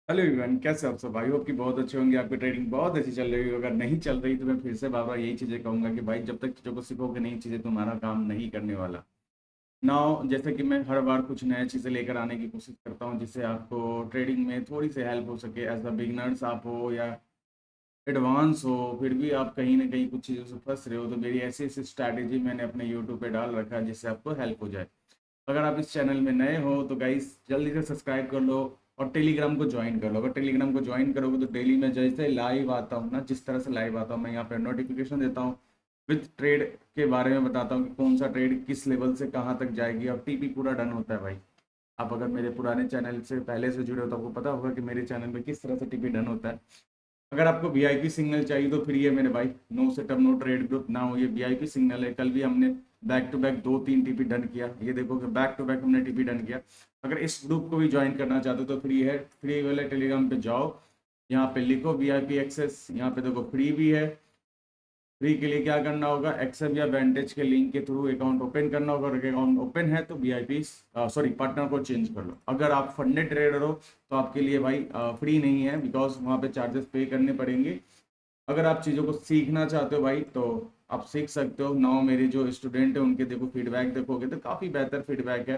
Hello everyone, कैसे आप सब? आई होप कि बहुत अच्छे होंगे। आपकी ट्रेडिंग बहुत अच्छी चल रही हो। अगर नहीं चल रही तो मैं फिर से बार बार यही चीज़ें कहूंगा कि भाई जब तक चीज़ों को सीखोगे नई चीज़ें तुम्हारा काम नहीं करने वाला। नाउ जैसे कि मैं हर बार कुछ नया चीज़ें लेकर आने की कोशिश करता हूँ जिससे आपको ट्रेडिंग में थोड़ी सी हेल्प हो सके। एज अ बिगनर्स आप हो या एडवांस हो, फिर भी आप कहीं ना कहीं कुछ चीज़ों से फंस रहे हो, तो मेरी ऐसी ऐसी स्ट्रैटेजी मैंने अपने यूट्यूब पे डाल रखा है जिससे आपको हेल्प हो जाए। अगर आप इस चैनल में नए हो तो गाइस जल्दी से सब्सक्राइब कर लो और टेलीग्राम को ज्वाइन कर लो। अगर टेलीग्राम को ज्वाइन करोगे तो डेली मैं जैसे लाइव आता हूँ ना, जिस तरह से लाइव आता हूँ मैं यहाँ पे नोटिफिकेशन देता हूँ, विद ट्रेड के बारे में बताता हूँ कि कौन सा ट्रेड किस लेवल से कहाँ तक जाएगी और टीपी पूरा डन होता है भाई। आप अगर मेरे पुराने चैनल से पहले से जुड़े हो तो आपको पता होगा कि मेरे चैनल में किस तरह से टीपी डन होता है। अगर आपको वीआईपी सिग्नल चाहिए तो फिर ये मेरे भाई, no setup no trade group ना हो, ये वीआईपी सिग्नल है। कल भी हमने बैक टू बैक दो तीन टीपी डन किया। ये देखो कि बैक टू बैक हमने टीपी डन किया। अगर इस ग्रुप को भी ज्वाइन करना चाहते हो तो फ्री है, फ्री वाले टेलीग्राम पे जाओ, यहाँ पे लिखो वीआईपी एक्सेस, यहाँ पे देखो फ्री भी है। फ्री के लिए क्या करना होगा, एक्सेल या वेंटेज के लिंक के थ्रू अकाउंट ओपन करना होगा। अगर अकाउंट ओपन है तो वीआईपी सॉरी पार्टनर को चेंज कर लो। अगर आप फंडेड ट्रेडर हो तो आपके लिए भाई फ्री नहीं है, बिकॉज वहाँ पे चार्जेस पे करने पड़ेंगे। अगर आप चीज़ों को सीखना चाहते हो भाई तो आप सीख सकते हो। नाउ मेरे जो स्टूडेंट हैं उनके देखो फीडबैक देखोगे तो काफ़ी बेहतर फीडबैक है,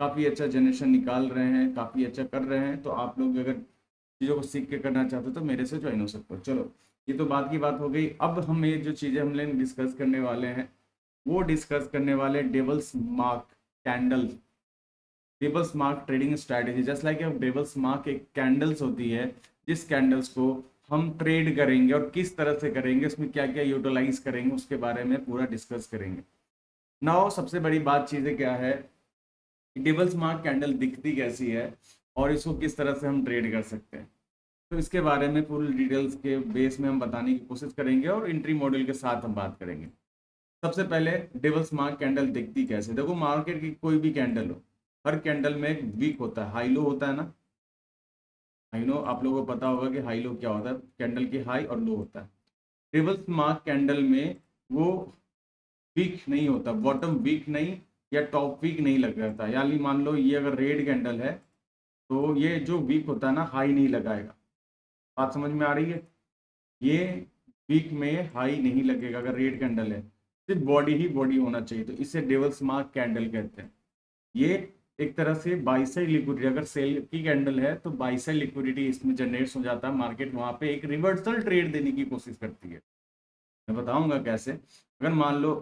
काफ़ी अच्छा जनरेशन निकाल रहे हैं, काफ़ी अच्छा कर रहे हैं। तो आप लोग अगर चीज़ों को सीख के करना चाहते हो तो मेरे से ज्वाइन हो सकते हो। चलो, ये तो बात की बात हो गई। अब हम ये जो चीज़ें हम लोग डिस्कस करने वाले हैं वो डिस्कस करने वाले dwells mark candle, dwells mark trading strategy. Just like dwells mark एक कैंडल्स होती है, जिस कैंडल्स को हम ट्रेड करेंगे और किस तरह से करेंगे, उसमें क्या क्या यूटिलाइज करेंगे, उसके बारे में पूरा डिस्कस करेंगे। नाउ सबसे बड़ी बात चीज़ें क्या है, डेवल्स मार्क कैंडल दिखती कैसी है और इसको किस तरह से हम ट्रेड कर सकते हैं। तो इसके बारे में पूरी डिटेल्स के बेस में हम बताने की कोशिश करेंगे और इंट्री मॉड्यूल के साथ हम बात करेंगे। सबसे पहले डेवल्स मार्क कैंडल दिखती कैसे। देखो, मार्केट की कोई भी कैंडल हो, हर कैंडल में एक वीक होता है, हाई लो होता है ना। हाई लो आप लोगों को पता होगा कि हाई लो क्या होता है, कैंडल की हाई और लो होता है। डेवल्स मार्क कैंडल में वो वीक नहीं होता, बॉटम वीक नहीं या टॉप वीक नहीं लग रहता। यानी मान लो ये अगर रेड कैंडल है तो ये जो वीक होता है ना, हाई नहीं लगाएगा। बात समझ में आ रही है? ये वीक में हाई नहीं लगेगा अगर रेड कैंडल है, सिर्फ बॉडी ही बॉडी होना चाहिए। तो इसे डेवल्स मार्क कैंडल कहते हैं। ये एक तरह से बाई साइड लिक्विडिटी, अगर सेल की कैंडल है तो बाई साइड लिक्विडिटी इसमें जनरेट हो जाता है। मार्केट वहां पे एक रिवर्सल ट्रेड देने की कोशिश करती है। मैं बताऊंगा कैसे। अगर मान लो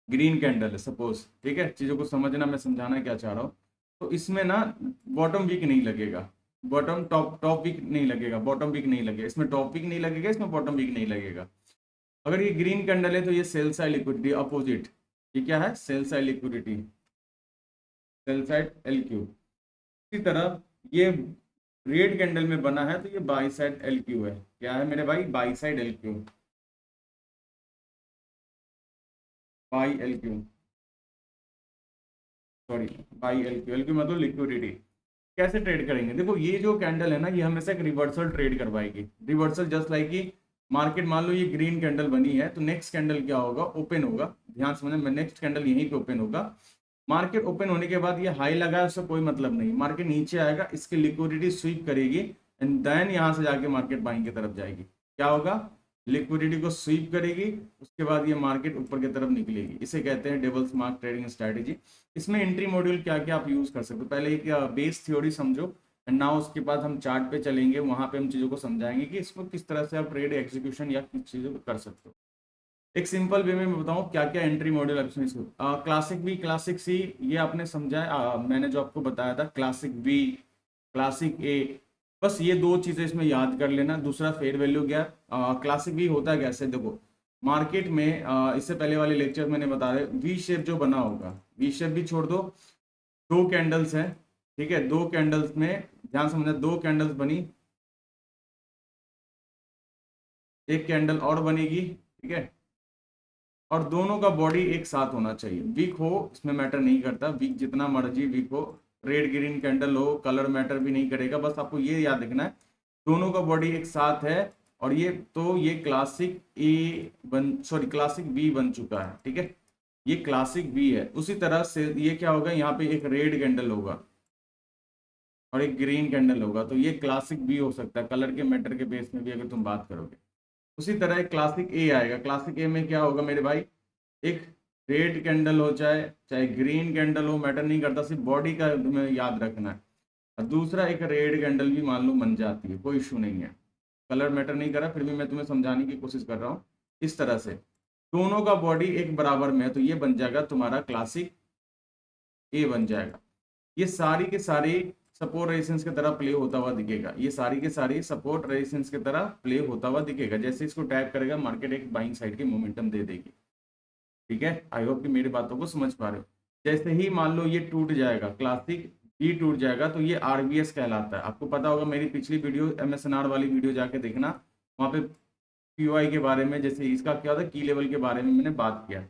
ग्रीन कैंडल है सपोज, ठीक है, चीजों को समझना, मैं समझाना क्या चाह रहा हूँ। तो इसमें ना बॉटम वीक नहीं लगेगा, बॉटम टॉप टॉप वीक नहीं लगेगा, बॉटम वीक नहीं लगेगा, इसमें टॉप वीक नहीं लगेगा, इसमें बॉटम वीक नहीं लगेगा। अगर ये ग्रीन कैंडल है तो ये सेल साइड लिक्विडिटी अपोजिट। ये क्या है? Sell side liquidity, sell side L Q. इसी तरह ये रेड कैंडल में बना है तो ये बाई साइड एल क्यू है। क्या है मेरे भाई? By side L Q, by L Q, sorry, by L Q. L Q मतलब लिक्विडिटी। कैसे ट्रेड करेंगे? देखो, ये जो कैंडल है ना, ये हमेशा एक रिवर्सल ट्रेड करवाएगी। रिवर्सल जस्ट लाइक कि मार्केट मान लो ये ग्रीन कैंडल बनी है तो नेक्स्ट कैंडल क्या होगा, ओपन होगा। ध्यान से समझना, नेक्स्ट कैंडल यहीं पे ओपन होगा। मार्केट ओपन होने के बाद ये हाई लगा है उससे कोई मतलब नहीं, मार्केट नीचे आएगा, इसकी लिक्विडिटी स्वीप करेगी एंड देन यहाँ से जाके मार्केट बाइंग की तरफ जाएगी। क्या होगा? लिक्विडिटी को स्वीप करेगी, उसके बाद ये मार्केट ऊपर की तरफ निकलेगी। इसे कहते हैं डेवल्स मार्क ट्रेडिंग स्ट्रैटेजी। इसमें एंट्री मॉड्यूल क्या क्या आप यूज कर सकते हो, पहले एक बेस थ्योरी समझो एंड नाउ उसके बाद हम चार्ट पे चलेंगे, वहां पे हम चीजों को समझाएंगे कि इसको किस तरह से आप ट्रेड एग्जीक्यूशन या किस चीजों को कर सकते हो। एक सिंपल वे में मैं बताऊं क्या क्या एंट्री मॉड्यूल ऑप्शन इसको। क्लासिक बी, क्लासिक सी, ये आपने समझा है। मैंने जो आपको बताया था, क्लासिक बी, क्लासिक ए, बस ये दो चीजें इसमें याद कर लेना। दूसरा fair value gap. Classic B होता है कैसे, देखो मार्केट में इससे पहले वाले लेक्चर मैंने बताया, वी शेप जो बना होगा, वी शेप भी छोड़ दो, दो कैंडल्स हैं, ठीक है, दो कैंडल्स में ध्यान समझना, दो कैंडल्स बनी, एक कैंडल और बनेगी, ठीक है, और दोनों का बॉडी एक साथ होना चाहिए। वीक हो इसमें मैटर नहीं करता, वीक जितना मर्जी वीक हो, रेड ग्रीन कैंडल हो, कलर मैटर भी नहीं करेगा। बस आपको ये याद रखना है दोनों का बॉडी एक साथ है। और ये तो ये क्लासिक ए बन, सॉरी क्लासिक बी बन चुका है, ठीक है, ये क्लासिक बी है। उसी तरह से ये क्या होगा, यहाँ पे एक रेड कैंडल होगा, और एक ग्रीन कैंडल होगा, तो ये क्लासिक बी हो सकता है, कलर के मैटर के बेस में भी अगर तुम बात करोगे। उसी तरह एक क्लासिक ए आएगा। क्लासिक ए में क्या होगा मेरे भाई, एक रेड कैंडल हो चाहे चाहे ग्रीन कैंडल हो, मैटर नहीं करता, सिर्फ बॉडी का तुम्हें याद रखना है। और दूसरा एक रेड कैंडल भी मान लो बन जाती है, कोई इशू नहीं है, कलर मैटर नहीं कर रहा, फिर भी मैं तुम्हें समझाने की कोशिश कर रहा हूँ। इस तरह से दोनों का बॉडी एक बराबर में है, तो ये बन जाएगा तुम्हारा क्लासिक ए बन जाएगा। ये सारी के सारी सपोर्ट रेजिस्टेंस की तरह प्ले होता हुआ दिखेगा, ये सारी के सारी सपोर्ट रेजिस्टेंस की तरह प्ले होता हुआ दिखेगा। जैसे इसको टैप करेगा मार्केट एक बाइंग साइड की मोमेंटम दे देगी। ठीक है, आई होप कि मेरी बातों को समझ पा रहे हो। जैसे ही मान लो ये टूट जाएगा, क्लासिक बी टूट जाएगा, तो ये आरबीएस कहलाता है। आपको पता होगा, मेरी पिछली वीडियो एमएसएनआर वाली वीडियो जाके देखना, वहां पे पीओआई के बारे में, जैसे इसका क्या होता है की लेवल के बारे में मैंने बात किया।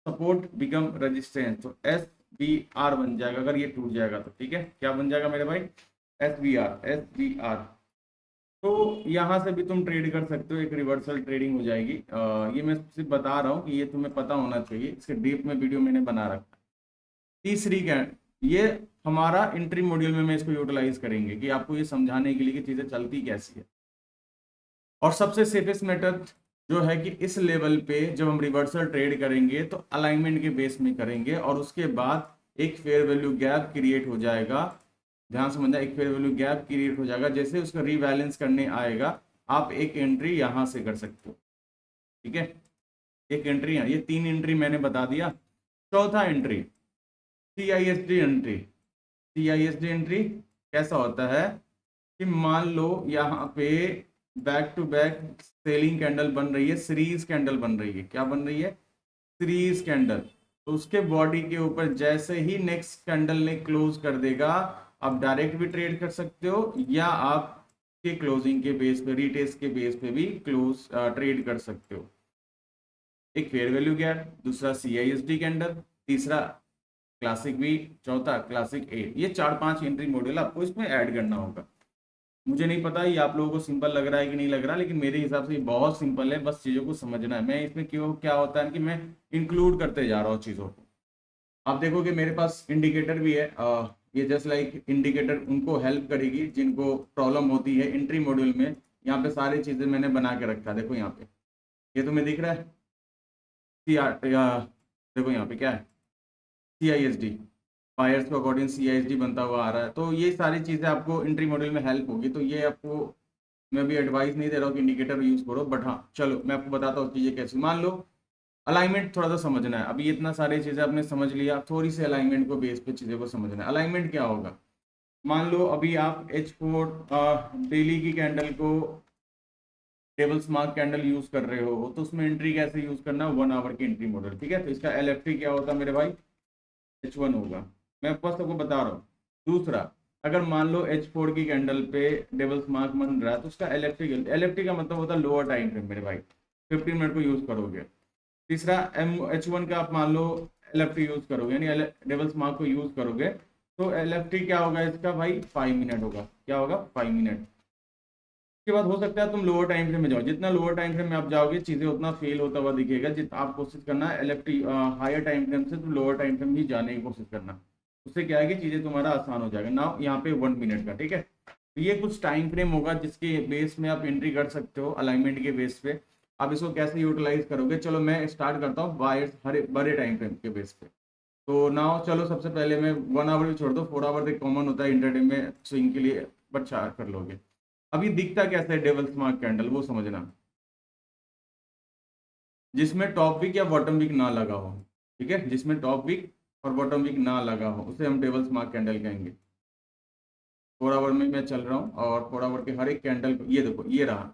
सपोर्ट बिकम रेजिस्टेंस, तो एस बी आर बन जाएगा अगर ये टूट जाएगा तो। ठीक है, क्या बन जाएगा मेरे भाई, S B R, S B R. तो यहाँ से भी तुम ट्रेड कर सकते हो, एक रिवर्सल ट्रेडिंग हो जाएगी। ये मैं सिर्फ बता रहा हूँ कि ये तुम्हें पता होना चाहिए, इसके डीप में वीडियो मैंने बना रखा है। तीसरी क्या, ये हमारा एंट्री मॉड्यूल में मैं इसको यूटिलाइज करेंगे कि आपको ये समझाने के लिए कि चीज़ें चलती कैसी है। और सबसे सेफेस्ट मेथड जो है कि इस लेवल पे जब हम रिवर्सल ट्रेड करेंगे तो अलाइनमेंट के बेस में करेंगे, और उसके बाद एक फेयर वैल्यू गैप क्रिएट हो जाएगा। ध्यान से समझना, एक फेयर वैल्यू गैप क्रिएट हो जाएगा, जैसे उसका रीबैलेंस करने आएगा आप एक एंट्री यहाँ से कर सकते हो। ठीक है, एक एंट्री, ये तीन एंट्री मैंने बता दिया। चौथा entry CISD entry. CISD entry कैसा होता है कि मान लो यहाँ पे back to back selling candle बन रही है, सीरीज कैंडल बन रही है। क्या बन रही है, सीरीज कैंडल। तो उसके बॉडी के ऊपर जैसे ही नेक्स्ट कैंडल ने क्लोज कर देगा, आप डायरेक्ट भी ट्रेड कर सकते हो, या आप के क्लोजिंग के बेस पे, रीटेस्ट के बेस पे भी क्लोज ट्रेड कर सकते हो। एक फेयर वैल्यू गैप, दूसरा CISD कैंडल, तीसरा क्लासिक बी, चौथा क्लासिक ए। ये 4-5 एंट्री मॉडल आपको इसमें ऐड करना होगा। मुझे नहीं पता ये आप लोगों को सिंपल लग रहा है कि नहीं लग रहा, लेकिन मेरे हिसाब से ये बहुत सिंपल है, बस चीज़ों को समझना है। मैं इसमें क्यों, क्या होता है कि मैं इंक्लूड करते जा रहा हूँ चीज़ों को। आप देखोगे मेरे पास इंडिकेटर भी है, ये जस्ट लाइक इंडिकेटर उनको हेल्प करेगी जिनको प्रॉब्लम होती है एंट्री मॉड्यूल में। यहाँ पे सारी चीज़ें मैंने बना के रखा है, देखो यहाँ पे, ये तुम्हें दिख रहा है देखो यहाँ पे क्या है, CISD, बायर्स के अकॉर्डिंग CISD बनता हुआ आ रहा है। तो ये सारी चीज़ें आपको एंट्री मॉड्यूल में हेल्प होगी। तो ये आपको मैं भी एडवाइस नहीं दे रहा हूँ कि इंडिकेटर यूज़ करो, बट हाँ चलो मैं आपको बताता हूँ चीज़ें कैसी। मान लो अलाइनमेंट थोड़ा सा समझना है, अभी इतना सारी चीज़ें आपने समझ लिया, थोड़ी सी अलाइनमेंट को बेस पे चीज़ों को समझना है। अलाइनमेंट क्या होगा, मान लो अभी आप H4 डेली की कैंडल को टेबल्स मार्क कैंडल यूज कर रहे हो, तो उसमें एंट्री कैसे यूज करना, 1 आवर की एंट्री मॉडल। ठीक है, तो इसका LFT क्या होता है मेरे भाई, H1 होगा। मैं बस आपको बता रहा हूँ। दूसरा, अगर मान लो H4 की कैंडल पे डेबल्स मार्क बन रहा है, तो उसका LFT का मतलब होता है लोअर टाइम फ्रेम मेरे भाई, 15 मिनट को यूज करोगे। तीसरा H1 का आप मान लो LFT यूज करोगे, यानी डेबल्स मार्क को यूज करोगे, तो LFT क्या होगा इसका भाई, 5 मिनट होगा। क्या होगा, 5 मिनट। उसके बाद हो सकता है तुम लोअर टाइम फ्रेम में जाओ, जितना लोअर टाइम फ्रेम में आप जाओगे चीजें उतना फेल होता हुआ दिखेगा। जितना आप कोशिश करना है LFT हायर टाइम फ्रेम से तुम लोअर टाइम फ्रेम ही जाने की कोशिश करना, उससे क्या है कि चीजें तुम्हारा आसान हो जाएगा ना। यहाँ पे 1 मिनट का, ठीक है, तो ये कुछ टाइम फ्रेम होगा जिसके बेस में आप एंट्री कर सकते हो अलाइनमेंट के बेस पे। आप इसको कैसे यूटिलाइज करोगे, चलो मैं स्टार्ट करता हूँ बायर्स हरे बड़े टाइम फ्रेम के बेस पे। तो नाउ चलो सबसे पहले मैं 1 आवर भी छोड़ दो, 4 आवर एक कॉमन होता है इंटरडे में स्विंग के लिए, बट चार कर लोगे। अभी दिखता कैसे है डेवल्स मार्क कैंडल, वो समझना, जिसमें टॉप विक या बॉटम विक ना लगा हो। ठीक है, जिसमें टॉप विक और बॉटम विक ना लगा हो उसे हम डेवल्स मार्क कैंडल कहेंगे। 4 आवर में मैं चल रहा हूँ और 4 आवर के हर एक कैंडल को, ये देखो ये रहा,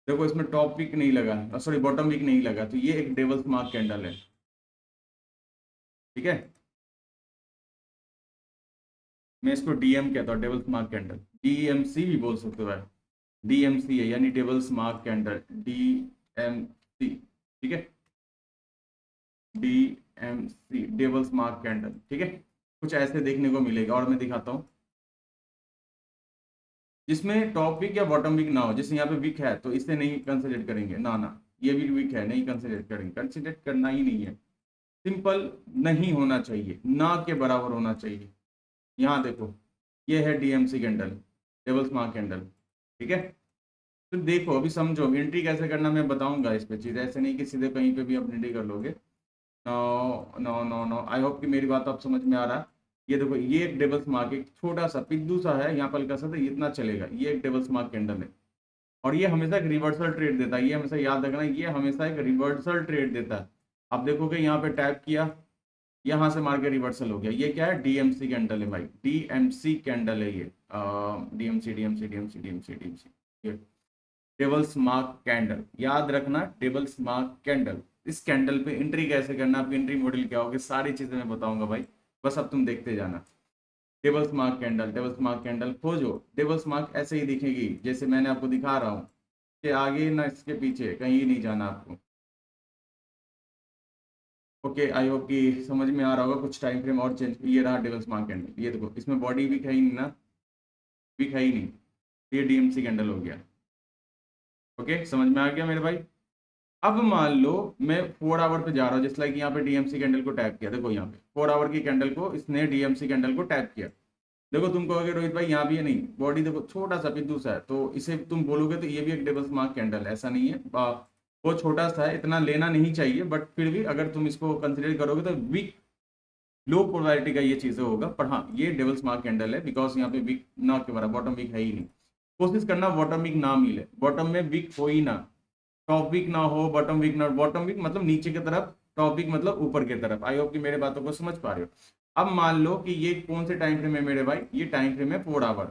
देखो इसमें टॉप विक नहीं लगा है, सॉरी बॉटम विक नहीं लगा, तो ये एक डेवल्स मार्क कैंडल है। ठीक है, मैं इसको DM कहता हूँ, डेवल्स मार्क कैंडल, DMC भी बोल सकते हो भाई, DMC है यानी डेवल्स मार्क कैंडल, DMC। ठीक है, DMC डेवल्स मार्क कैंडल। ठीक है, कुछ ऐसे देखने को मिलेगा, और मैं दिखाता हूँ जिसमें टॉप विक या बॉटम विक ना हो। जैसे यहाँ पे विक है तो इसे नहीं कंसिडर करेंगे, ना ना, ये भी विक है, नहीं कंसिडर करेंगे, कंसिडर करना ही नहीं है। सिंपल नहीं होना चाहिए, ना के बराबर होना चाहिए। यहाँ देखो, ये है DMC candle, devil's mark candle, ठीक है। तो देखो अभी समझो एंट्री कैसे करना मैं बताऊंगा इस पे चीज़, ऐसे नहीं कि सीधे कहीं पे भी आप एंट्री कर लोगे। No no no no, I hope कि मेरी बात आप समझ में आ रहा है। ये देखो ये एक डेविल्स मार्क, एक छोटा सा पिद्दू सा है यहाँ पर हल्का सा, तो इतना चलेगा, ये एक डेविल्स मार्क कैंडल है। और ये हमेशा एक रिवर्सल ट्रेड देता है, ये हमेशा याद रखना, ये हमेशा एक रिवर्सल ट्रेड देता है। आप देखोगे यहाँ पे टैप किया, यहाँ से मार के रिवर्सल हो गया, ये क्या है, डीएमसी कैंडल है भाई, डीएमसी कैंडल है ये, DMC DMC DMC DMC DMC, ये डेविल्स मार्क कैंडल, याद रखना डेविल्स मार्क कैंडल। इस कैंडल पे एंट्री कैसे करना, आपकी एंट्री मॉडल क्या होगी, सारी चीजें मैं बताऊंगा भाई, बस अब तुम देखते जाना। Devil's mark candle, devil's mark candle खोजो, डेविल्स मार्क ऐसे ही दिखेगी जैसे मैंने आपको दिखा रहा हूँ, कि आगे ना इसके पीछे कहीं नहीं जाना आपको। ओके, आई होप कि समझ में आ रहा होगा। कुछ टाइम फ्रेम और चेंज, ये रहा डेविल्स मार्क कैंडल, ये देखो इसमें बॉडी वीक है ही नहीं ना, वीक है ही नहीं, ये डीएमसी कैंडल हो गया। ओके, समझ में आ गया मेरे भाई। अब मान लो मैं 4 आवर पे जा रहा हूँ, जिस लाइक यहाँ पे डीएमसी कैंडल को टैप किया, देखो यहाँ पे 4 आवर की कैंडल को इसने डीएमसी कैंडल को टैप किया। देखो तुम कहोगे रोहित भाई यहाँ भी है, नहीं बॉडी देखो छोटा सा पिद्दू सा है, तो इसे तुम बोलोगे तो ये भी एक डेविल्स मार्क कैंडल है, ऐसा नहीं है। वो छोटा सा है, इतना लेना नहीं चाहिए, बट फिर भी अगर तुम इसको कंसिडर करोगे तो वीक, लो प्रोबेबिलिटी का ये चीजें होगा, पर हाँ ये डेविल्स मार्क कैंडल है, बिकॉज यहाँ पे वीक ना के बराबर बॉटम वीक है ही नहीं। कोशिश करना बॉटम वीक ना मिले, बॉटम में वीक हो ही ना, टॉप वीक ना हो, बॉटम वीक ना, बॉटम वीक मतलब नीचे की तरफ, टॉप वीक मतलब ऊपर की तरफ। आई होप कि मेरे बातों को समझ पा रहे हो। अब मान लो कि ये कौन से टाइम फ्रेम है मेरे भाई, ये टाइम फ्रेम है 4 आवर,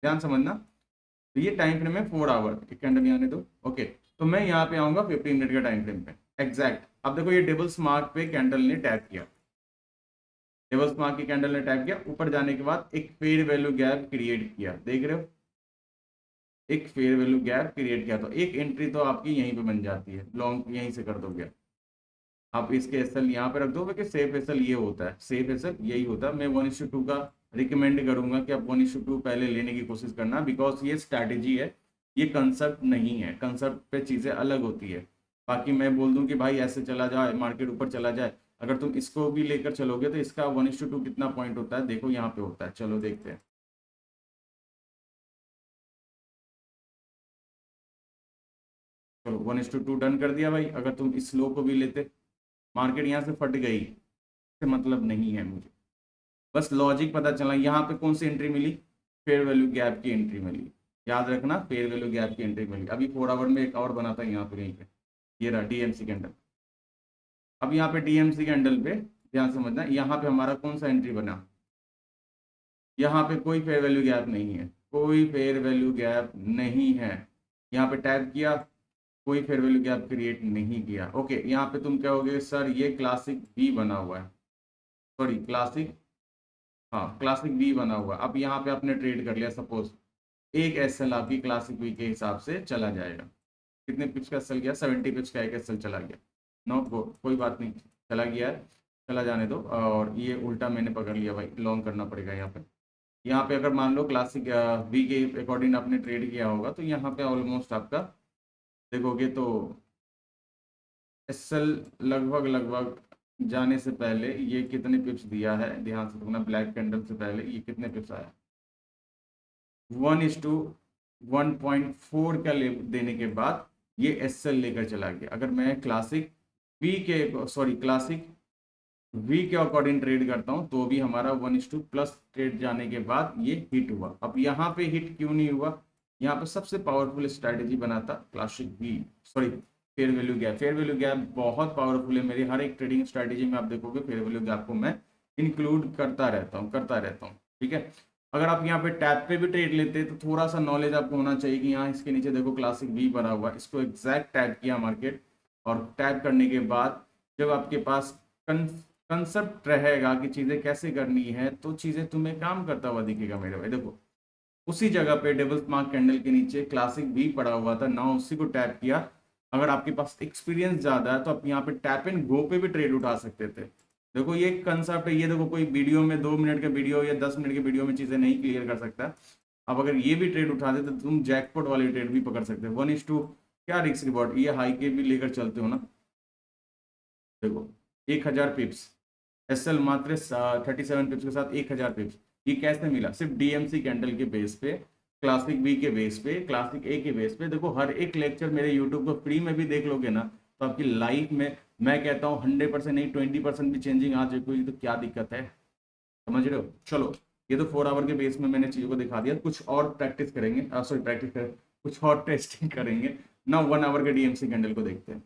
ध्यान समझना। तो ये टाइम फ्रेम है 4 आवर, एक कैंडल यहाँ आने दो। ओके, तो मैं यहाँ पे आऊंगा 15 मिनट का टाइम फ्रेम पे एग्जैक्ट। अब देखो ये डेविल्स मार्क पे कैंडल ने टैप किया, डेविल्स मार्क की कैंडल ने टैप किया, ऊपर जाने के बाद एक फेयर वैल्यू गैप क्रिएट किया, देख रहे हो, एक फेयर वैल्यू गैप क्रिएट किया, तो एक एंट्री तो आपकी यहीं पे बन जाती है, लॉन्ग यहीं से कर दोगे आप, इसके एसएल यहाँ पे रख दो, क्योंकि सेफ एसएल ये होता है, सेफ एसएल यही होता है। मैं 1:2 का रिकमेंड करूंगा कि आप 1:2 पहले लेने की कोशिश करना, बिकॉज ये स्ट्रैटेजी है, ये कंसेप्ट नहीं है, कंसेप्ट पे चीज़ें अलग होती है। बाकी मैं बोल दूं कि भाई ऐसे चला जाए, मार्केट ऊपर चला जाए, अगर तुम इसको भी लेकर चलोगे तो इसका 1:2 कितना पॉइंट होता है, देखो यहाँ पे होता है, चलो देखते हैं। चलो 1:2 डन कर दिया भाई। अगर तुम इस लो को भी लेते, मार्केट यहाँ से फट गई, इससे मतलब नहीं है मुझे, बस लॉजिक पता चला। यहाँ पे कौन सी एंट्री मिली, फेयर वैल्यू गैप की एंट्री मिली, याद रखना फेयर वैल्यू गैप की एंट्री मिली। अभी 4 आवर में एक और बना था यहाँ पे कहीं पे, ये रहा डीएमसी कैंडल। अब यहाँ पे डीएमसी कैंडल पे ध्यान समझना, यहाँ पे हमारा कौन सा एंट्री बना, यहाँ पे कोई फेयर वैल्यू गैप नहीं है, कोई फेयर वैल्यू गैप नहीं है। यहाँ पे टैप किया, कोई फेयर वैल्यू गैप क्रिएट नहीं किया। ओके, यहाँ पे तुम कहोगे सर ये क्लासिक बी बना हुआ है, सॉरी क्लासिक, हाँ क्लासिक वी बना हुआ। अब यहाँ पे आपने ट्रेड कर लिया, सपोज एक एसएल आपकी क्लासिक वी के हिसाब से चला जाएगा, कितने पिप्स का एसएल गया, 70 पिप्स का एक एसएल चला गया। नो कोई बात नहीं, चला गया है, चला जाने दो। और ये उल्टा मैंने पकड़ लिया भाई, लॉन्ग करना पड़ेगा यहाँ पे। यहाँ पे अगर मान लो क्लासिक वी के अकॉर्डिंग आपने ट्रेड किया होगा, तो यहाँ पे ऑलमोस्ट आपका देखोगे तो एसएल लगभग लगभग जाने से पहले ये कितने पिप्स दिया है, ध्यान से देखना, ब्लैक कैंडल से पहले ये कितने पिप्स आया, 1:1.4 का ले देने के बाद ये एसएल लेकर चला गया। अगर मैं क्लासिक वी के, सॉरी क्लासिक वी के अकॉर्डिंग ट्रेड करता हूं, तो भी हमारा 1:2 प्लस ट्रेड जाने के बाद ये हिट हुआ। अब यहाँ पे हिट क्यों नहीं हुआ, यहाँ पे सबसे पावरफुल स्ट्रैटेजी बनाता classic V, sorry fair value gap. Fair value gap बहुत पावरफुल है, मेरी हर एक ट्रेडिंग स्ट्रैटेजी में आप देखोगे फेयर वैल्यू गैप को मैं इंक्लूड करता रहता हूँ, करता रहता हूँ, ठीक है। अगर आप यहाँ पे टैप पे भी ट्रेड लेते हैं, तो थोड़ा सा नॉलेज आपको होना चाहिए कि यहाँ इसके नीचे देखो क्लासिक वी बना हुआ, इसको एग्जैक्ट टैप किया मार्केट, और टैप करने के बाद जब आपके पास कंसेप्ट रहेगा कि चीजें कैसे करनी है, तो चीजें तुम्हें काम करता हुआ दिखेगा मेरे भाई। देखो उसी जगह पे डेविल्स मार्क कैंडल के नीचे क्लासिक वी पड़ा हुआ था ना, उसी को टैप किया। अगर आपके पास एक्सपीरियंस ज्यादा है तो आप यहाँ पे टैप एंड गो पे भी ट्रेड उठा सकते थे। देखो ये कंसेप्ट है, ये देखो कोई वीडियो में 2 मिनट के वीडियो या 10 मिनट के वीडियो में चीजें नहीं क्लियर कर सकता। अब अगर ये भी ट्रेड उठाते तो तुम जैकपॉट वाली ट्रेड भी पकड़ सकते हो। 1:2 क्या रिस्क रिवॉर्ड, ये हाई के भी लेकर चलते हो ना, देखो 1000 पिप्स, एसएल मात्र 37 पिप्स के साथ 1000 पिप्स, ये कैसे मिला? सिर्फ डीएमसी कैंडल के बेस पे, क्लासिक बी के बेस पे, क्लासिक ए के बेस पे। देखो हर एक लेक्चर मेरे यूट्यूब पर फ्री में भी देख लोगे ना, तो आपकी लाइफ में मैं कहता हूँ 100% नहीं 20% भी चेंजिंग आ जाए तो क्या दिक्कत है? समझ रहे हो? चलो, ये तो 4 आवर के बेस में मैंने चीज़ों को दिखा दिया। कुछ और प्रैक्टिस करेंगे, सॉरी प्रैक्टिस करें, कुछ और टेस्टिंग करेंगे ना। 1 आवर के डीएमसी कैंडल को देखते हैं।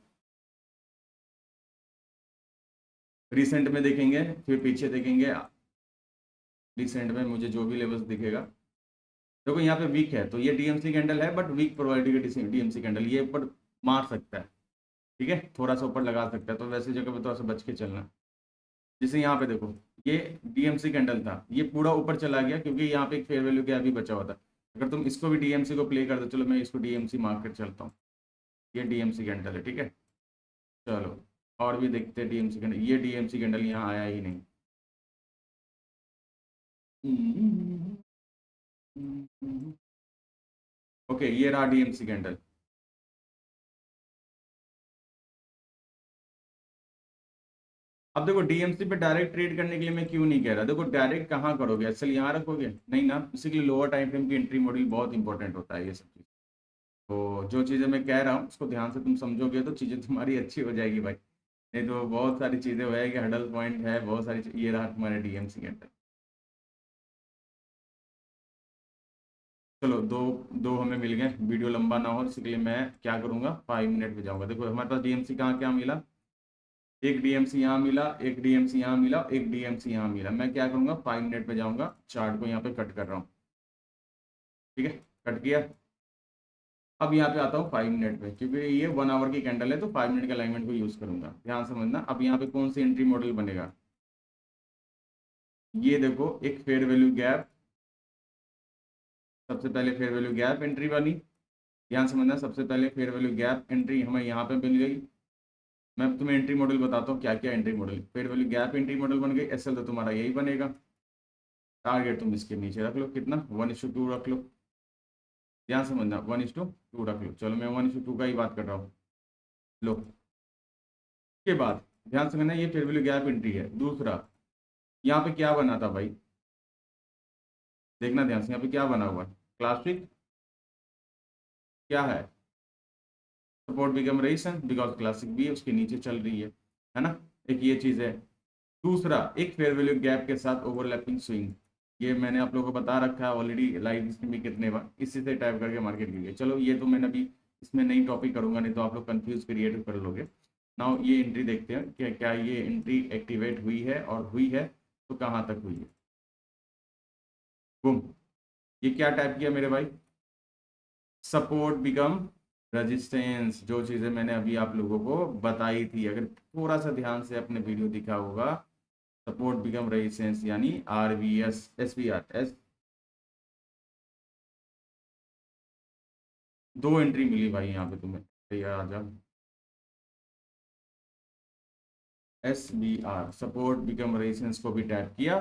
रिसेंट में देखेंगे, फिर पीछे देखेंगे। रिसेंट में मुझे जो भी लेवल्स दिखेगा, देखो यहाँ पे वीक है तो ये डीएमसी कैंडल है, बट वीक प्रोबेबिलिटी का डीएमसी कैंडल, ये ऊपर मार सकता है, ठीक है, थोड़ा सा ऊपर लगा सकता है, तो वैसे जगह पे थोड़ा सा बच के चलना। जैसे यहाँ पे देखो, ये डीएमसी कैंडल था, ये पूरा ऊपर चला गया क्योंकि यहाँ पे एक फेयर वैल्यू गैप भी बचा हुआ था। अगर तुम इसको भी डीएमसी को प्ले कर दो, चलो मैं इसको डीएमसी मार्क कर चलता हूँ, ये डीएमसी कैंडल है, ठीक है। चलो और भी देखते हैं डीएमसी कैंडल। ये डीएमसी कैंडल यहाँ आया ही नहीं। ओके, ये रहा डीएमसी कैंडल। अब देखो डीएमसी पे डायरेक्ट ट्रेड करने के लिए मैं क्यों नहीं कह रहा, देखो डायरेक्ट कहाँ करोगे, असल यहाँ रखोगे नहीं ना, इसीलिए लोअर टाइम फ्रेम की एंट्री मॉडल बहुत इंपॉर्टेंट होता है ये सब चीज़। तो जो चीज़ें मैं कह रहा हूँ उसको ध्यान से तुम समझोगे तो चीज़ें तुम्हारी अच्छी हो जाएगी भाई। नहीं तो बहुत सारी चीज़ें हो जाएगी, हडल पॉइंट है बहुत सारी ये रहा तुम्हारे डीएमसी कैंडल। चलो दो दो हमें मिल गए, वीडियो लंबा ना हो इसलिए मैं क्या करूँगा, 5 मिनट पे जाऊँगा। देखो हमारे पास डीएमसी कहाँ क्या मिला, एक डीएमसी यहाँ मिला, एक डीएमसी यहाँ मिला, एक डीएमसी यहाँ मिला। मैं क्या करूँगा, 5 मिनट पे जाऊँगा, चार्ट को यहाँ पे कट कर रहा हूँ, ठीक है, कट किया। अब यहाँ पे आता हूँ 5 मिनट पे, क्योंकि ये 1 आवर की कैंडल है तो 5 मिनट के अलाइनमेंट को यूज़ करूंगा, ध्यान समझना। अब यहाँ पे कौन सी एंट्री मॉडल बनेगा, ये देखो एक फेयर वैल्यू गैप, सबसे पहले फेयर वैल्यू गैप एंट्री बनी, ध्यान समझना, सबसे पहले फेयर वैल्यू गैप एंट्री हमें यहाँ पे मिल गई। मैं तुम्हें एंट्री मॉडल बताता हूँ क्या क्या entry model, fair value gap entry model बन गई, एसएल तो तुम्हारा यही बनेगा। टारगेट तुम इसके नीचे रख लो, कितना 1:2 रख लो, ध्यान समझना 1:2 रख लो। चलो मैं 1:2 का ही बात कर रहा हूँ। लो, के बाद ध्यान समझना, ये फेयर वैल्यू गैप एंट्री है। दूसरा, यहाँ पे क्या बना था भाई, देखना ध्यान से, यहाँ पे क्या बना हुआ है, क्लासिक क्या है, support become resistance, because classic भी उसके नीचे चल रही है ना, एक ये चीज़ है। दूसरा, एक फेयर वैल्यू गैप के साथ ओवरलैपिंग स्विंग, ये मैंने आप लोगों को बता रखा है ऑलरेडी लाइव में कितने बार, इसी से टाइप करके मार्केट गिर। चलो ये तो मैंने अभी इसमें नई टॉपिक करूंगा, नहीं तो आप लोग कंफ्यूज क्रिएट कर लोगे। नाउ ये एंट्री देखते हैं कि क्या ये एंट्री एक्टिवेट हुई है, और हुई है तो कहाँ तक हुई है। बूम, ये क्या टाइप किया मेरे भाई, सपोर्ट बिकम रेजिस्टेंस, जो चीज़ें मैंने अभी आप लोगों को बताई थी, अगर थोड़ा सा ध्यान से अपने वीडियो दिखा होगा, सपोर्ट बिकम रेजिस्टेंस यानी आरवीएस, एसबीआर एस, दो एंट्री मिली भाई यहाँ पे तुम्हें, तैयार आ जाओ। S B R, support become resistance को भी टैप किया,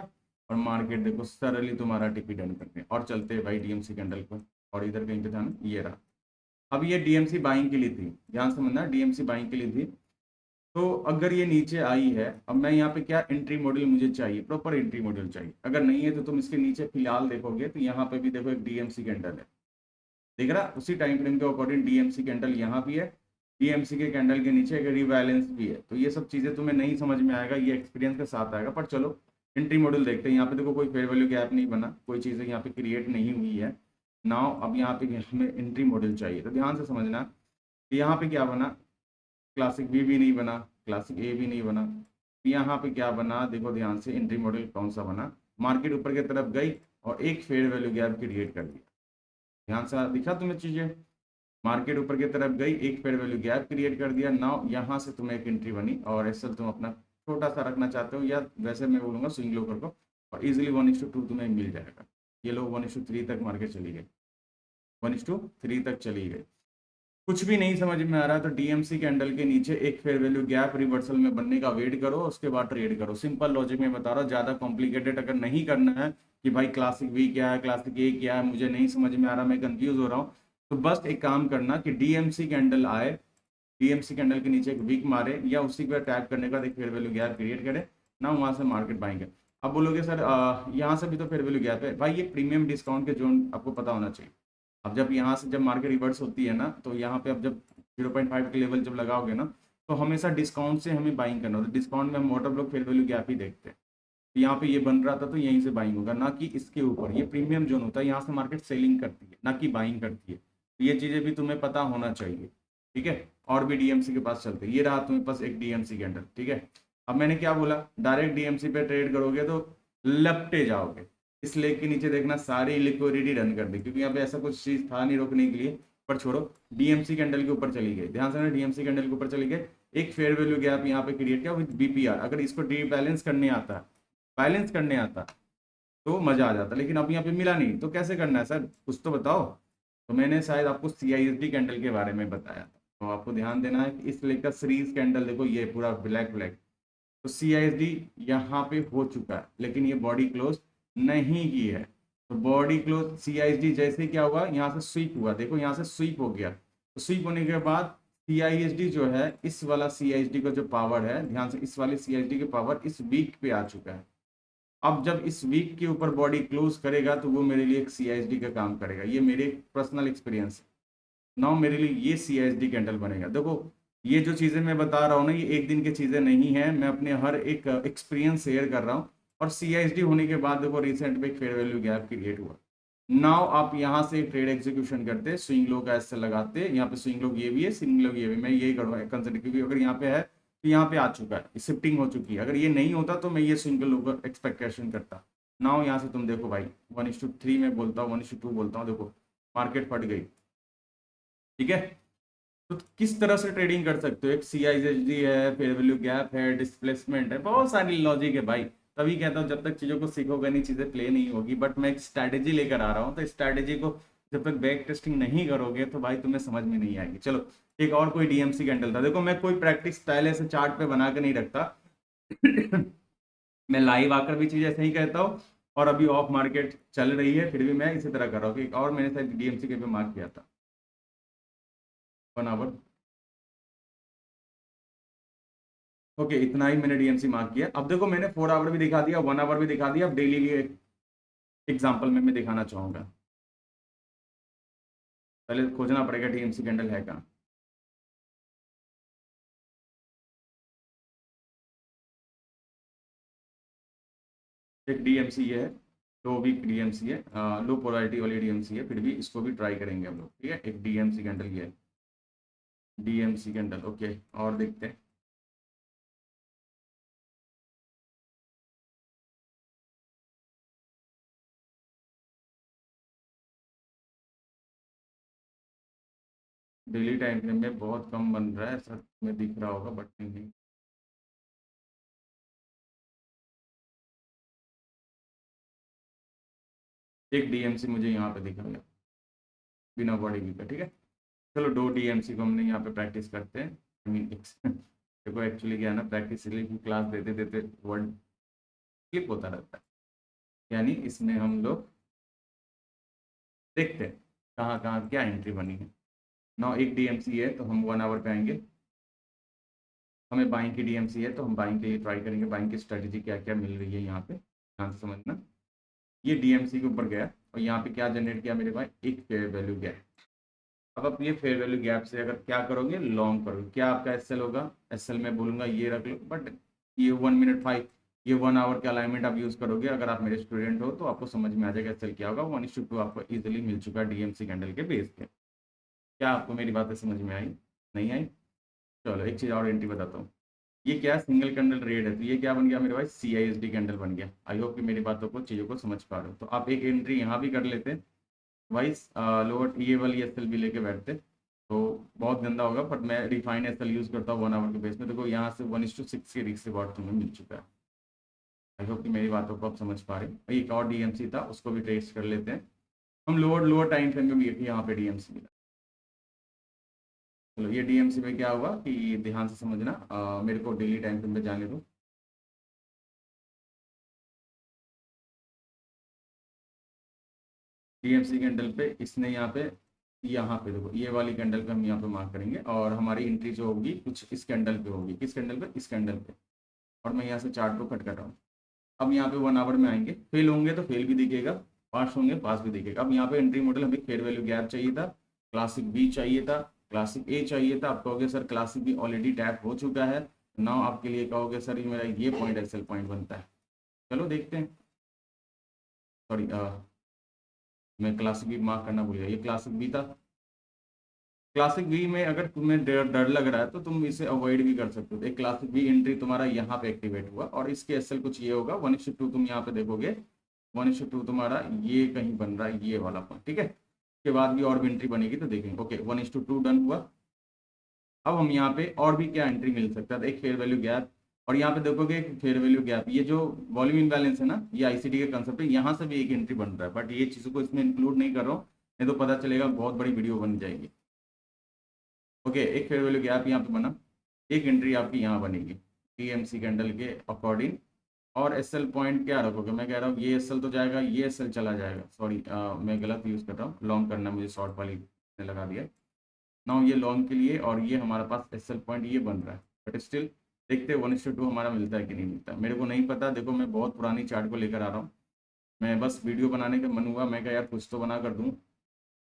और मार्केट देखो सरली तुम्हारा टिपी डन करते हैं, और चलते हैं भाई डीएमसी कैंडल पर। और इधर कहीं पे था ना, ये रहा। अब ये डीएमसी बाइंग के लिए थी, ध्यान समझना, डीएमसी बाइंग के लिए थी। तो अगर ये नीचे आई है, अब मैं यहाँ पे क्या एंट्री मॉडल मुझे चाहिए, प्रॉपर एंट्री मॉडल चाहिए। अगर नहीं है तो तुम इसके नीचे फिलहाल देखोगे तो यहाँ पे भी देखो एक डीएमसी कैंडल है, दिख रहा, उसी टाइम फ्रेम के अकॉर्डिंग डीएमसी कैंडल यहाँ भी है, डीएमसी के कैंडल के नीचे एक रीबैलेंस भी है। तो ये सब चीज़ें तुम्हें नहीं समझ में आएगा, ये एक्सपीरियंस के साथ आएगा। पर चलो एंट्री मॉडल देखते हैं। यहाँ पे देखो कोई फेयर वैल्यू गैप नहीं बना, कोई चीज़ें यहाँ पे क्रिएट नहीं हुई है। नाउ अब यहाँ पे हमें एंट्री मॉडल चाहिए, तो ध्यान से समझना कि यहाँ पे क्या बना, क्लासिक बी भी नहीं बना, क्लासिक ए भी नहीं बना, यहाँ पे क्या बना, देखो ध्यान से, एंट्री मॉडल कौन सा बना, मार्केट ऊपर की तरफ गई और एक फेयर वैल्यू गैप क्रिएट कर दिया। ध्यान से दिखा तुम्हें चीजें, मार्केट ऊपर की तरफ गई, एक फेयर वैल्यू गैप क्रिएट कर दिया। नाउ यहाँ से तुम्हें एक एंट्री बनी, और एसएल तुम अपना छोटा सा रखना चाहते हो, या वैसे मैं बोलूंगा स्विंग लो कर को, और इजिली 1:2 तुम्हें मिल जाएगा। ये लोग 1:3 तक मार्केट चली गई, 1:3 तक चली गई। कुछ भी नहीं समझ में आ रहा तो डीएमसी कैंडल के नीचे एक फेयर वैल्यू गैप रिवर्सल में बनने का वेट करो, उसके बाद ट्रेड करो। सिंपल लॉजिक में बता रहा हूँ, ज़्यादा कॉम्प्लिकेटेड अगर नहीं करना है कि भाई क्लासिक बी क्या है, क्लासिक ए क्या है, मुझे नहीं समझ में आ रहा, मैं कंफ्यूज हो रहा हूँ, तो बस एक काम करना कि डीएमसी कैंडल आए, डीएमसी कैंडल के नीचे एक वीक मारे, या उसी पर टैप करने के बाद एक फेयर वैल्यू गैप क्रिएट करे ना, वहाँ से मार्केट बाइंग है। अब बोलोगे सर यहाँ से भी तो फेयर वैल्यू गैप है। भाई ये प्रीमियम डिस्काउंट के जोन आपको पता होना चाहिए। अब जब यहाँ से जब मार्केट रिवर्स होती है ना, तो यहाँ पे अब जब 0.5 के लेवल जब लगाओगे ना, तो हमेशा डिस्काउंट से हमें बाइंग करना होता है। डिस्काउंट में हम मोटा लोग फेयर वैल्यू गैप ही देखते हैं। तो यहाँ पे ये बन रहा था तो यहीं से बाइंग होगा, ना कि इसके ऊपर। ये प्रीमियम जोन होता है, यहाँ से मार्केट सेलिंग करती है ना कि बाइंग करती है। तो ये चीज़ें भी तुम्हें पता होना चाहिए, ठीक है। और भी डीएमसी के पास चलते हैं। ये रहा तुम्हें पास एक डीएमसी कैंडल, ठीक है। अब मैंने क्या बोला, डायरेक्ट डीएमसी पे ट्रेड करोगे तो लपटे जाओगे। इस लेग के नीचे देखना सारी लिक्विडिटी रन कर दी, क्योंकि यहाँ पे ऐसा कुछ चीज था नहीं रोकने के लिए। पर छोड़ो, डीएमसी कैंडल के ऊपर चली गई, ध्यान से, डीएमसी कैंडल के ऊपर चली गई। एक फेयर वैल्यू गैप यहाँ पे क्रिएट किया विद बीपीआर। अगर इसको रीबैलेंस करने आता, बैलेंस करने आता तो मजा आ जाता, लेकिन अब यहाँ पे मिला नहीं। तो कैसे करना है सर, कुछ तो बताओ। तो मैंने शायद आपको सीआईएसडी कैंडल के बारे में बताया था। तो आपको ध्यान देना है कि इस लेग का सीरीज कैंडल देखो, ये पूरा ब्लैक ब्लैक। तो सीआईएसडी यहाँ पे हो चुका है, लेकिन ये बॉडी क्लोज नहीं की है। तो बॉडी क्लोज सीआईएसडी जैसे क्या हुआ, यहाँ से स्वीप हुआ, देखो यहाँ से स्वीप हो गया। तो स्वीप होने के बाद सीआईएसडी जो है, इस वाला सीआईएसडी का जो पावर है, ध्यान से, इस वाले सीआईएसडी के पावर इस वीक पे आ चुका है। अब जब इस वीक के ऊपर बॉडी क्लोज करेगा तो वो मेरे लिए एक सीआईएसडी का काम करेगा। ये मेरे पर्सनल एक्सपीरियंस है। नाउ मेरे लिए ये सीआईएसडी कैंडल बनेगा। देखो ये जो चीज़ें मैं बता रहा हूँ ना, ये एक दिन की चीज़ें नहीं है, मैं अपने हर एक एक्सपीरियंस शेयर कर रहा हूँ। और सीआईएसडी होने के बाद देखो रिसेंट में एक फेयर वैल्यू गैप क्रिएट हुआ। नाउ आप यहाँ से ट्रेड एग्जीक्यूशन करते, स्विंग लो का ऐसे लगाते, यहाँ पे स्विंग लो ये भी है, स्विंग लो ये भी, मैं यही करूँगा कंसिडर, क्योंकि अगर यहाँ पे है तो यहाँ पे आ चुका है, शिफ्टिंग हो चुकी है। अगर ये नहीं होता तो मैं ये स्विंग लो का एक्सपेक्टेशन करता। नाउ यहाँ से तुम देखो भाई, 1:3 में बोलता हूँ, 1:2 बोलता हूँ, देखो मार्केट फट गई, ठीक है। तो किस तरह से ट्रेडिंग कर सकते हो, एक सीआईएसडी है, फेयर वैल्यू गैप है, डिस्प्लेसमेंट है, बहुत सारी लॉजिक है भाई। तभी कहता हूँ जब तक चीज़ों को सीखोगे नहीं, चीज़ें प्ले नहीं होगी। बट मैं एक स्ट्रैटेजी लेकर आ रहा हूँ, तो स्ट्रैटेजी को जब तक बैक टेस्टिंग नहीं करोगे तो भाई तुम्हें समझ में नहीं आएगी। चलो, एक और कोई डीएमसी कैंडल था। देखो मैं कोई प्रैक्टिस पहले से चार्ट पे बना के नहीं रखता। मैं लाइव आकर भी चीज़ ऐसे ही कहता हूँ, और अभी ऑफ मार्केट चल रही है फिर भी मैं इसी तरह कर रहा हूँ। कि और मैंने शायद डीएमसी के पे मार्क किया था 1 आवर। ओके, इतना ही मैंने डीएमसी मार्क किया। अब देखो मैंने 4 आवर भी दिखा दिया, 1 आवर भी दिखा दिया। अब डेली के एग्जाम्पल में मैं दिखाना चाहूंगा। पहले खोजना पड़ेगा डीएमसी कैंडल है कहाँ। एक डीएमसी है, लो वीक डीएमसी है, लो पोलैरिटी वाली डीएमसी है, फिर भी इसको भी ट्राई करेंगे हम लोग, ठीक है। एक डीएमसी कैंडल ये है, डीएमसी कैंडल, ओके। और देखते हैं। डेली टाइम फ्रेम में बहुत कम बन रहा है, सर में दिख रहा होगा बट नहीं। एक डीएमसी मुझे यहाँ पे दिख रहा है, बिना बॉडी वीक का, ठीक है। चलो 2 डीएमसी को हमने यहाँ पे प्रैक्टिस करते हैं। आई मीन देखो एक्चुअली क्या है ना, प्रैक्टिस की क्लास देते देते वर्ड क्लिप होता रहता है। यानी इसमें हम लोग देखते हैं कहाँ कहाँ क्या एंट्री बनी है। नौ एक डीएमसी है तो हम 1 आवर पे आएंगे। हमें बाइंग की डीएमसी है तो हम बाइंग के लिए ट्राई करेंगे, बाइंग की स्ट्रेटेजी क्या क्या मिल रही है यहाँ पे, ध्यान से समझना। ये डीएमसी के ऊपर गया और यहाँ पे क्या जनरेट किया मेरे भाई, एक फेयर वैल्यू गैप। अब आप ये फेयर वैल्यू गैप से अगर क्या करोगे, लॉन्ग करोगे, क्या आपका एसएल होगा, एसएल में बोलूंगा ये रख लो। बट ये 1 मिनट 5, ये 1 आवर के अलाइनमेंट आप यूज करोगे, अगर आप मेरे स्टूडेंट हो तो आपको समझ में आ जाएगा एसएल क्या होगा। 1:2 आपको इजिली मिल चुका है डीएमसी कैंडल के बेस पे। क्या आपको मेरी बातें समझ में आई, नहीं आई? चलो एक चीज़ और एंट्री बताता हूँ। ये क्या सिंगल कैंडल रेड है, तो ये क्या बन गया मेरे भाई, सीआईएसडी कैंडल बन गया। आई होप कि मेरी बातों को, चीज़ों को समझ पा रहे हो। तो आप एक एंट्री यहाँ भी कर लेते भाई, लोअर ये वाली एसएल भी लेके बैठते तो बहुत गंदा होगा। बट मैं रिफाइंड एसएल यूज़ करता हूँ 1 आवर के बेस में। देखो यहाँ से 1:6 के रिक्स रिवॉर्ड तुम्हें मिल चुका है। आई होप कि मेरी बातों को आप समझ पा रहे हो। एक और डीएमसी था, उसको भी टेस्ट कर लेते हैं हम। लोअर लोअर टाइम फ्रेम में भी यहाँ पे डीएमसी मिला। चलो ये डीएमसी में क्या हुआ कि ध्यान से समझना, मेरे को डेली टाइम फ्रेम में जाने दो। डीएमसी कैंडल पे इसने यहाँ पे देखो, ये वाली कैंडल पे हम यहाँ पे मार्क करेंगे, और हमारी एंट्री जो होगी कुछ इस कैंडल पे होगी। किस कैंडल पे, इस कैंडल पे। और मैं यहाँ से चार्ट को कट कर रहा हूँ। अब यहाँ पे 1 आवर में आएंगे, फेल होंगे तो फेल भी दिखेगा, पास होंगे पास भी दिखेगा। अब यहाँ पे एंट्री मॉडल हमें फेयर वैल्यू गैप चाहिए था, क्लासिक बी चाहिए था, क्लासिक ए चाहिए था। आप कहोगे sir classic B already tap हो चुका है, नाउ आपके लिए कहोगे सर ये मेरा ये पॉइंट एसएल पॉइंट बनता है। चलो देखते हैं, सॉरी मैं क्लासिक बी मार्क करना भूल गया, ये क्लासिक बी था। क्लासिक बी में अगर तुम्हें डर डर लग रहा है तो तुम इसे अवॉइड भी कर सकते हो। एक क्लासिक बी एंट्री तुम्हारा यहाँ पे एक्टिवेट हुआ और इसके एसएल कुछ ये होगा 1:2, तुम यहाँ पे देखोगे 1:2 तुम्हारा ये कहीं बन रहा है, ये वाला पॉइंट, ठीक है। उसके बाद भी और भी एंट्री बनेगी तो देखेंगे। ओके 1:2 डन हुआ। अब हम यहाँ पे और भी क्या एंट्री मिल सकता है, एक फेयर वैल्यू गैप, और यहाँ पे देखोगे एक फेयर वैल्यू गैप, ये जो वॉल्यूम इम्बैलेंस है ना, ये आईसीटी का कंसेप्ट है, यहाँ से भी एक एंट्री बन रहा है, बट ये चीज़ों को इसमें इंक्लूड नहीं कर रहा हूँ, नहीं तो पता चलेगा बहुत बड़ी वीडियो बन जाएगी। ओके एक फेयर वैल्यू गैप यहाँ पे बना, एक एंट्री आपकी यहाँ बनेगी टीएमसी कैंडल के अकॉर्डिंग। और एसएल पॉइंट क्या रखोगे, मैं कह रहा हूँ ये एसएल तो जाएगा, ये एसएल चला जाएगा, सॉरी मैं गलत यूज़ कर रहा हूँ, लॉन्ग करना मुझे शॉर्ट वाली ने लगा दिया। नाउ ये लॉन्ग के लिए और ये हमारे पास एसएल पॉइंट ये बन रहा है, बट स्टिल देखते हैं 1:2 हमारा मिलता है कि नहीं मिलता, मेरे को नहीं पता। देखो मैं बहुत पुरानी चार्ट को लेकर आ रहा हूँ, मैं बस वीडियो बनाने का मन हुआ, मैं कहा यार कुछ तो बना कर दूँ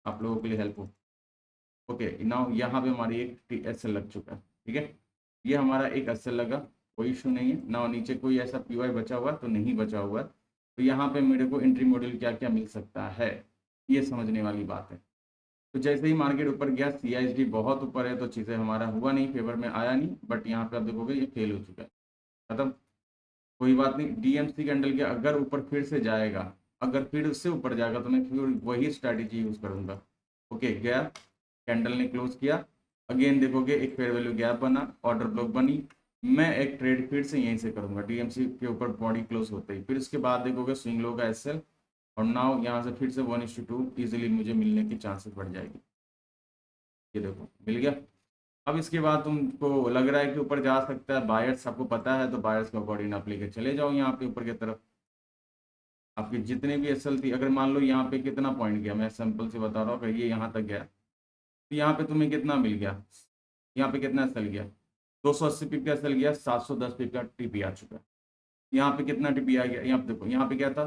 आप लोगों के लिए हेल्प हो। ओके नाउ यहाँ पे हमारी एक एसएल लग चुका है, ठीक है, ये हमारा एक एसएल लगा, कोई इशू नहीं है ना। नीचे कोई ऐसा पीवाई बचा हुआ तो नहीं बचा हुआ है, तो यहाँ पे मेरे को एंट्री मॉडल क्या क्या मिल सकता है ये समझने वाली बात है। तो जैसे ही मार्केट ऊपर गया, सीआईएसडी बहुत ऊपर है तो चीज़ें हमारा हुआ नहीं, फेवर में आया नहीं, बट यहाँ पे आप देखोगे ये फेल हो चुका है, खत्म, कोई बात नहीं। डीएमसी कैंडल के अगर ऊपर फिर से जाएगा, अगर फिर उससे ऊपर जाएगा तो मैं फिर वही स्ट्रैटेजी यूज़ करूँगा। ओके गया, कैंडल ने क्लोज किया, अगेन देखोगे एक फेयर वैल्यू गैप बना, ऑर्डर ब्लॉक बनी, मैं एक ट्रेड फिर से यहीं से करूंगा डीएमसी के ऊपर बॉडी क्लोज होते ही, फिर इसके बाद देखोगे स्विंग लो का एसएल, और नाउ यहाँ से फिर से 1:2 इजीली मुझे मिलने की चांसेस बढ़ जाएगी। ये देखो मिल गया। अब इसके बाद तुमको लग रहा है कि ऊपर जा सकता है, बायर्स आपको पता है तो बायर्स का बॉडी नाप लेके चले जाओ यहाँ पे ऊपर की तरफ। आपके जितने भी एसएल थी, अगर मान लो यहाँ पे कितना पॉइंट गया, मैं सिंपल से बता रहा हूँ, अगर ये यहाँ तक गया तो यहाँ पे तुम्हें कितना मिल गया, यहाँ पे कितना एसएल गया, 280 पिप का एसएल गया, 710 पिप का टीपी आ चुका है। यहाँ पे कितना टीपी आ गया, यहाँ पे देखो यहाँ पे क्या था,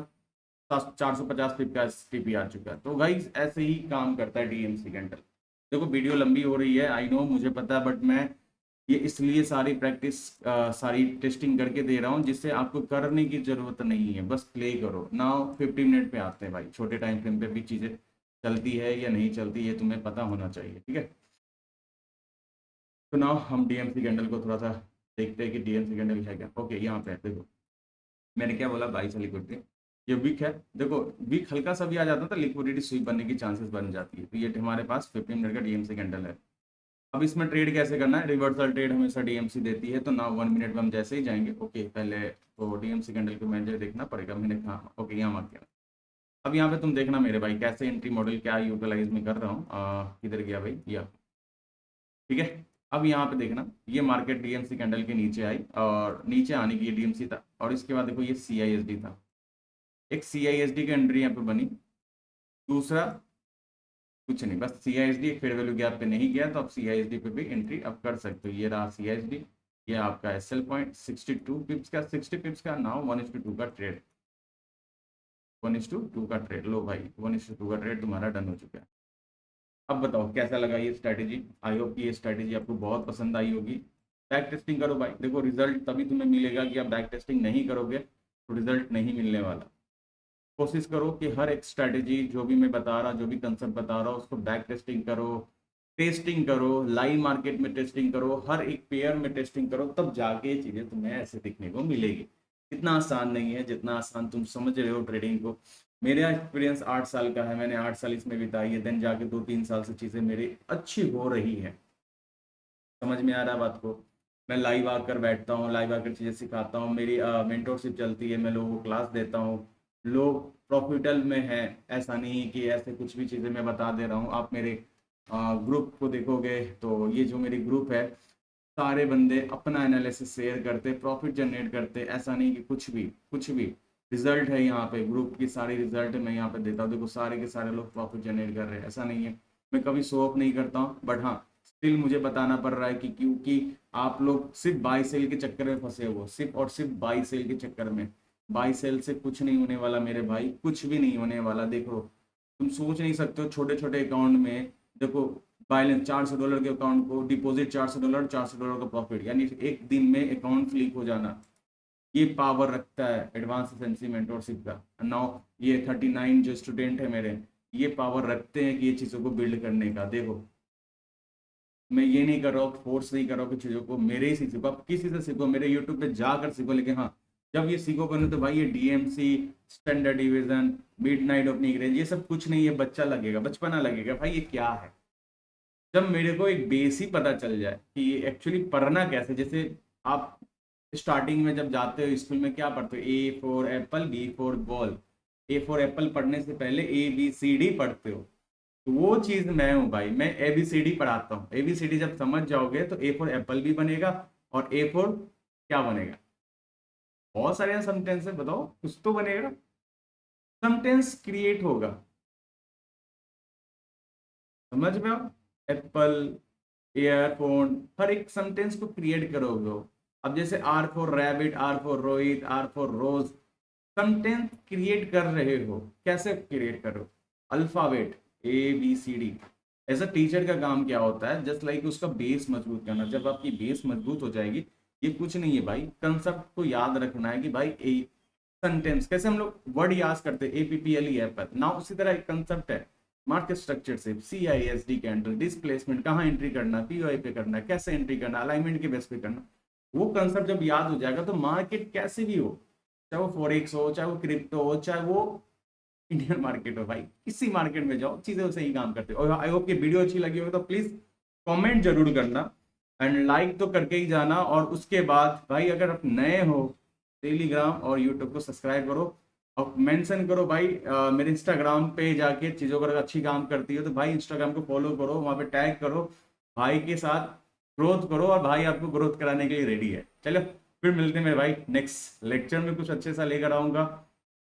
450 पिप का टीपी आ चुका है। तो गाइस ऐसे ही काम करता है डीएमसी कैंडल। देखो वीडियो लंबी हो रही है, आई नो मुझे पता है, बट मैं ये इसलिए सारी प्रैक्टिस सारी टेस्टिंग करके दे रहा हूँ जिससे आपको करने की जरूरत नहीं है, बस प्ले करो। नाउ 50 मिनट पे आते हैं भाई, छोटे टाइम फ्रेम पे भी चीज़ें चलती है या नहीं चलती है तुम्हें पता होना चाहिए, ठीक है। तो नाउ हम डीएमसी कैंडल को थोड़ा सा देखते हैं कि डीएमसी कैंडल है क्या। ओके यहाँ पे देखो मैंने क्या बोला, बाई से लिक्विडिटी, ये वीक है, देखो वीक हल्का सा भी आ जाता था लिक्विडिटी स्वीप बनने की चांसेस बन जाती है। तो ये हमारे पास 15 मिनट का डीएमसी कैंडल है। अब इसमें ट्रेड कैसे करना है, रिवर्सल ट्रेड हमेशा डीएमसी देती है, तो ना 1 मिनट में हम जैसे ही जाएंगे, ओके पहले तो डीएमसी कैंडल को मुझे देखना पड़ेगा, मैंने कहा ओके यहाँ मार्क किया। अब यहाँ पे तुम देखना मेरे भाई कैसे एंट्री मॉडल क्या यूटिलाइज में कर रहा हूँ, किधर गया भाई, या ठीक है। अब यहाँ पे देखना ये मार्केट डीएमसी कैंडल के नीचे आई, और नीचे आने की ये डीएमसी था, और इसके बाद देखो ये सीआईएसडी था, एक सीआईएसडी की एंट्री यहाँ पे बनी, दूसरा कुछ नहीं, बस सीआईएसडी एक फेयर वैल्यू गैप पे नहीं गया, तो आप सीआईएसडी पे भी एंट्री अब कर सकते हो। ये रहा सीआईएसडी, ये आपका एसएल पॉइंट 62 पिप्स का, 60 पिप्स का, नाउ 1:2 का ट्रेड, 1:2 का ट्रेड, लो भाई 1:2 का ट्रेड तुम्हारा डन हो चुका है। अब बताओ कैसा लगा ये स्ट्रैटेजी, आई होप कि ये स्ट्रैटेजी आपको बहुत पसंद आई होगी। बैक टेस्टिंग करो भाई, देखो रिजल्ट तभी तुम्हें मिलेगा कि आप बैक टेस्टिंग नहीं करोगे तो रिजल्ट नहीं मिलने वाला। कोशिश करो कि हर एक स्ट्रैटेजी जो भी मैं बता रहा, जो भी कंसेप्ट बता रहा हूँ उसको बैक टेस्टिंग करो, लाइव मार्केट में टेस्टिंग करो, हर एक पेयर में टेस्टिंग करो, तब जाके ये चीज़ें तुम्हें ऐसे दिखने को मिलेगी। इतना आसान नहीं है जितना आसान तुम समझ रहे हो ट्रेडिंग को। मेरा एक्सपीरियंस 8 साल का है, मैंने 8 साल इसमें बिताई है, देन जाके 2-3 साल से चीज़ें मेरी अच्छी हो रही है। समझ में आ रहा है बात को, मैं लाइव आकर बैठता हूँ, लाइव आकर चीज़ें सिखाता हूँ, मेरी मेंटोरशिप चलती है, मैं लोगों को क्लास देता हूँ, लोग प्रॉफिटल में हैं, ऐसा नहीं कि ऐसे कुछ भी चीज़ें मैं बता दे रहा हूँ। आप मेरे ग्रुप को देखोगे तो ये जो मेरी ग्रुप है, सारे बंदे अपना एनालिसिस शेयर करते, प्रॉफिट जनरेट करते, ऐसा नहीं कि कुछ भी रिजल्ट है यहाँ पे, ग्रुप की सारी रिजल्ट मैं यहाँ पे देता हूँ, देखो सारे के सारे लोग प्रॉफिट जनरेट कर रहे हैं, ऐसा नहीं है। मैं कभी शो ऑफ नहीं करता हूँ, बट हाँ स्टिल मुझे बताना पड़ रहा है कि क्योंकि आप लोग सिर्फ बाई सेल के चक्कर में फंसे हो, सिर्फ और सिर्फ बाई सेल के चक्कर में। बाई सेल से कुछ नहीं होने वाला मेरे भाई, कुछ भी नहीं होने वाला। देखो तुम सोच नहीं सकते हो, छोटे छोटे अकाउंट में देखो बैलेंस $400 के अकाउंट को डिपॉजिट $400, $400 का प्रॉफिट, यानी एक दिन में अकाउंट फ्लिप हो जाना। ये पावर रखता है एडवांस एसेंसी मेंटोरशिप का। नाउ ये 39 जो स्टूडेंट है मेरे, ये पावर रखते हैं कि ये चीज़ों को बिल्ड करने का। देखो मैं ये नहीं कर रहा हूँ, फोर्स नहीं कर रहा हूँ कि चीज़ों को मेरे ही से सीखो, आप किसी से सीखो, मेरे यूट्यूब पे जाकर सीखो, लेकिन हाँ जब ये सीखोगे ना तो भाई ये DMC, standard division, midnight opening range, ये सब कुछ नहीं है, बच्चा लगेगा, बचपना लगेगा भाई ये क्या है। जब मेरे को एक बेस ही पता चल जाए कि ये एक्चुअली पढ़ना कैसे, जैसे आप स्टार्टिंग में जब जाते हो स्कूल में क्या पढ़ते हो, A for apple, B for ball. A for apple पढ़ने से पहले ABCD पढ़ते हो, तो वो चीज मैं हूँ भाई, मैं ABCD पढ़ाता हूँ। ABCD जब समझ जाओगे तो ए फॉर एप्पल भी बनेगा, और ए फॉर क्या बनेगा, बहुत सारे सेंटेंस है, बताओ कुछ तो बनेगा, सेंटेंस क्रिएट होगा। समझ में आओ, एप्पल, एयरफोन, हर एक सेंटेंस को क्रिएट करोगे हो। अब जैसे R for rabbit, R for Rohit, R for rose, sentence create कर रहे हो, कैसे क्रिएट करो, alphabet ABCD। As a teacher का काम क्या होता है, जस्ट लाइक उसका बेस मजबूत करना। जब आपकी बेस मजबूत हो जाएगी, ये कुछ नहीं है भाई, कंसेप्ट को याद रखना है कि भाई सेंटेंस कैसे हम लोग वर्ड याद करते हैं, APPLE एप्पल ना, उसी तरह एक कंसेप्ट है मार्केट स्ट्रक्चर से, CISD कैंडल, डिस्प्लेसमेंट कहाँ एंट्री करना, POI पे करना, कैसे एंट्री करना, अलाइनमेंट के बेस पे करना। वो कंसेप्ट जब याद हो जाएगा तो मार्केट कैसे भी हो, चाहे वो फॉरेक्स हो, चाहे वो क्रिप्टो हो, चाहे वो इंडियन मार्केट हो, भाई किसी मार्केट में जाओ चीजें उसे ही काम करते हो। और आई होप कि वीडियो अच्छी लगी होगी तो प्लीज कमेंट जरूर करना, एंड लाइक तो करके ही जाना। और उसके बाद भाई अगर आप नए हो, टेलीग्राम और यूट्यूब को सब्सक्राइब करो, और मेंशन करो भाई मेरे इंस्टाग्राम पे जाके चीज़ों पर अच्छी काम करती है तो भाई इंस्टाग्राम को फॉलो करो, वहाँ पे टैग करो, भाई के साथ ग्रोथ करो, और भाई आपको ग्रोथ कराने के लिए रेडी है। चलो फिर मिलते हैं मेरे भाई, नेक्स्ट लेक्चर में कुछ अच्छे सा लेकर आऊँगा।